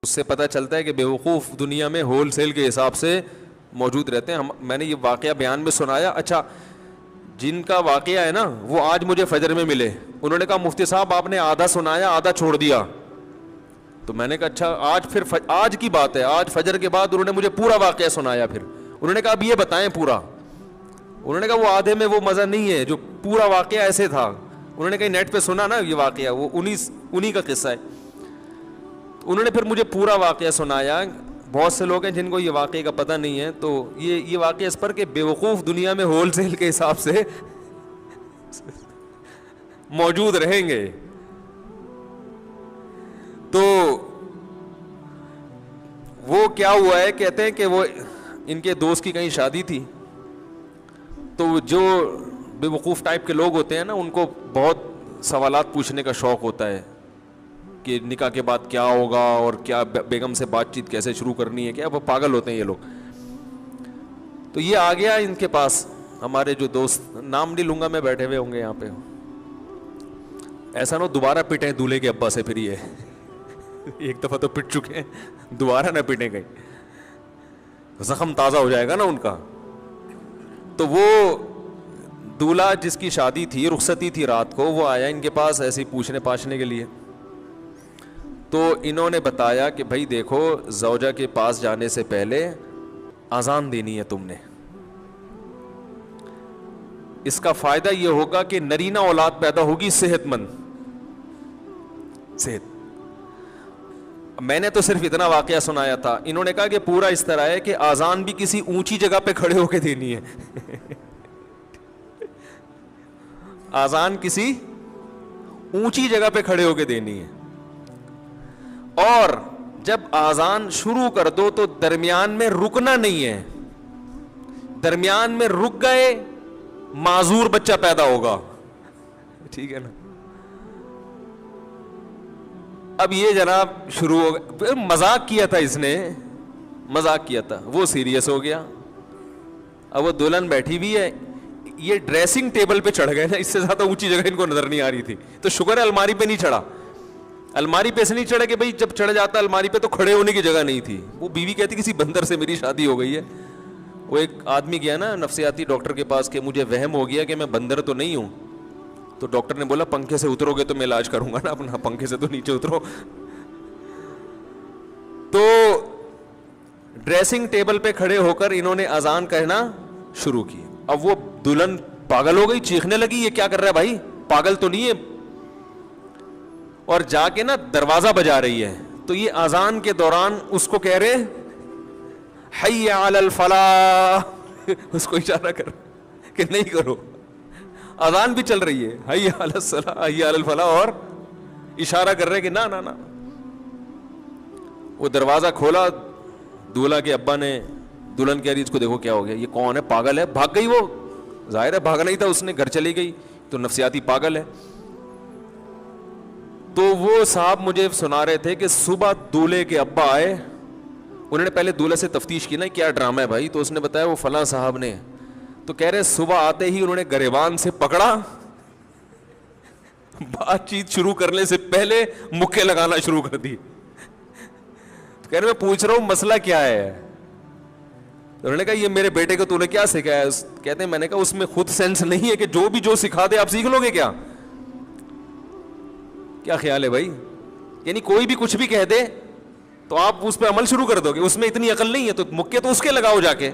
اس سے پتہ چلتا ہے کہ بیوقوف دنیا میں ہول سیل کے حساب سے موجود رہتے ہیں. میں نے یہ واقعہ بیان میں سنایا. اچھا جن کا واقعہ ہے نا وہ آج مجھے فجر میں ملے, انہوں نے کہا مفتی صاحب آپ نے آدھا سنایا آدھا چھوڑ دیا. تو میں نے کہا اچھا آج پھر آج کی بات ہے, آج فجر کے بعد انہوں نے مجھے پورا واقعہ سنایا. پھر انہوں نے کہا اب یہ بتائیں پورا. انہوں نے کہا وہ آدھے میں وہ مزہ نہیں ہے جو پورا واقعہ ایسے تھا. انہوں نے کہیں نیٹ پہ سنا نا یہ واقعہ, وہ انہی کا قصہ ہے. انہوں نے پھر مجھے پورا واقعہ سنایا. بہت سے لوگ ہیں جن کو یہ واقعے کا پتہ نہیں ہے, تو یہ واقعہ اس پر کہ بیوقوف دنیا میں ہول سیل کے حساب سے موجود رہیں گے. تو وہ کیا ہوا ہے, کہتے ہیں کہ وہ ان کے دوست کی کہیں شادی تھی, تو جو بے وقوف ٹائپ کے لوگ ہوتے ہیں نا ان کو بہت سوالات پوچھنے کا شوق ہوتا ہے کہ نکاح کے بعد کیا ہوگا اور کیا بیگم سے بات چیت کیسے شروع کرنی ہے, کیا وہ پاگل ہوتے ہیں یہ لوگ. تو یہ آ گیا ان کے پاس, ہمارے جو دوست, نام نہیں لوں گا میں, بیٹھے ہوئے ہوں گے یہاں پہ. ایسا نہ دوبارہ پٹیں دولہے کے ابا سے پھر یہ ایک دفعہ تو پٹ چکے ہیں, دوبارہ نہ پٹیں کہیں, زخم تازہ ہو جائے گا نا ان کا. تو وہ دولہا جس کی شادی تھی, رخصتی تھی رات کو, وہ آیا ان کے پاس ایسے ہی پوچھنے پاچھنے کے لیے. تو انہوں نے بتایا کہ بھائی دیکھو زوجہ کے پاس جانے سے پہلے اذان دینی ہے تم نے, اس کا فائدہ یہ ہوگا کہ نرینہ اولاد پیدا ہوگی صحت مند. صحت. میں نے تو صرف اتنا واقعہ سنایا تھا, انہوں نے کہا کہ پورا اس طرح ہے کہ اذان بھی کسی اونچی جگہ پہ کھڑے ہو کے دینی ہے. اذان کسی اونچی جگہ پہ کھڑے ہو کے دینی ہے, اور جب اذان شروع کر دو تو درمیان میں رکنا نہیں ہے. درمیان میں رک گئے معذور بچہ پیدا ہوگا. ٹھیک ہے نا. اب یہ جناب شروع ہو گیا, مذاق کیا تھا اس نے, مذاق کیا تھا, وہ سیریس ہو گیا. اب وہ دلہن بیٹھی بھی ہے, یہ ڈریسنگ ٹیبل پہ چڑھ گئے نا, اس سے زیادہ اونچی جگہ ان کو نظر نہیں آ رہی تھی. تو شکر ہے الماری پہ نہیں چڑھا. الماری پہ سے نہیں چڑھے کہ بھائی جب چڑھ جاتا الماری پہ تو کھڑے ہونے کی جگہ نہیں تھی. وہ بیوی کہتی کسی بندر سے میری شادی ہو گئی ہے. وہ ایک آدمی گیا نا نفسیاتی ڈاکٹر کے پاس کہ مجھے وہم ہو گیا کہ میں بندر تو نہیں ہوں. تو ڈاکٹر نے بولا پنکھے سے اترو گے تو میں علاج کروں گا نا اپنا, پنکھے سے تو نیچے اترو. تو ڈریسنگ ٹیبل پہ کھڑے ہو کر انہوں نے اذان کہنا شروع کی. اب وہ دلہن پاگل ہو گئی, چیخنے لگی یہ کیا کر رہا ہے بھائی, پاگل تو نہیں ہے. اور جا کے نا دروازہ بجا رہی ہے. تو یہ اذان کے دوران اس کو کہہ رہے حی علی الفلاح, اس کو اشارہ کر کہ نہیں کرو. اذان بھی چل رہی ہے, حی علی الصلاح حی علی الفلاح, اور اشارہ کر رہے کہ نہ نہ نہ. وہ دروازہ کھولا, دولہا کے ابا نے, دلہن کہہ رہی اس کو دیکھو کیا ہو گیا, یہ کون ہے, پاگل ہے. بھاگ گئی, وہ ظاہر ہے بھاگنا ہی تھا اس نے, گھر چلی گئی. تو نفسیاتی پاگل ہے. تو وہ صاحب مجھے سنا رہے تھے کہ صبح دولہے کے ابا آئے, انہوں نے پہلے دولہے سے تفتیش کی نا کیا ڈرامہ ہے بھائی, تو اس نے بتایا وہ فلاں صاحب نے. تو کہہ رہے صبح آتے ہی انہوں نے گریبان سے پکڑا, بات چیت شروع کرنے سے پہلے مکے لگانا شروع کر دی. تو کہہ رہے میں پوچھ رہا ہوں مسئلہ کیا ہے. انہوں نے کہا یہ میرے بیٹے کو تو نے کیا سکھایا. کہتے ہیں میں نے کہا اس میں خود سینس نہیں ہے کہ جو سکھا دے آپ سیکھ لو گے کیا. کیا خیال ہے بھائی, یعنی کوئی بھی کچھ بھی کہہ دے تو آپ اس پہ عمل شروع کر دو گے, اس میں اتنی عقل نہیں ہے تو مکے تو اس کے لگاؤ جا کے.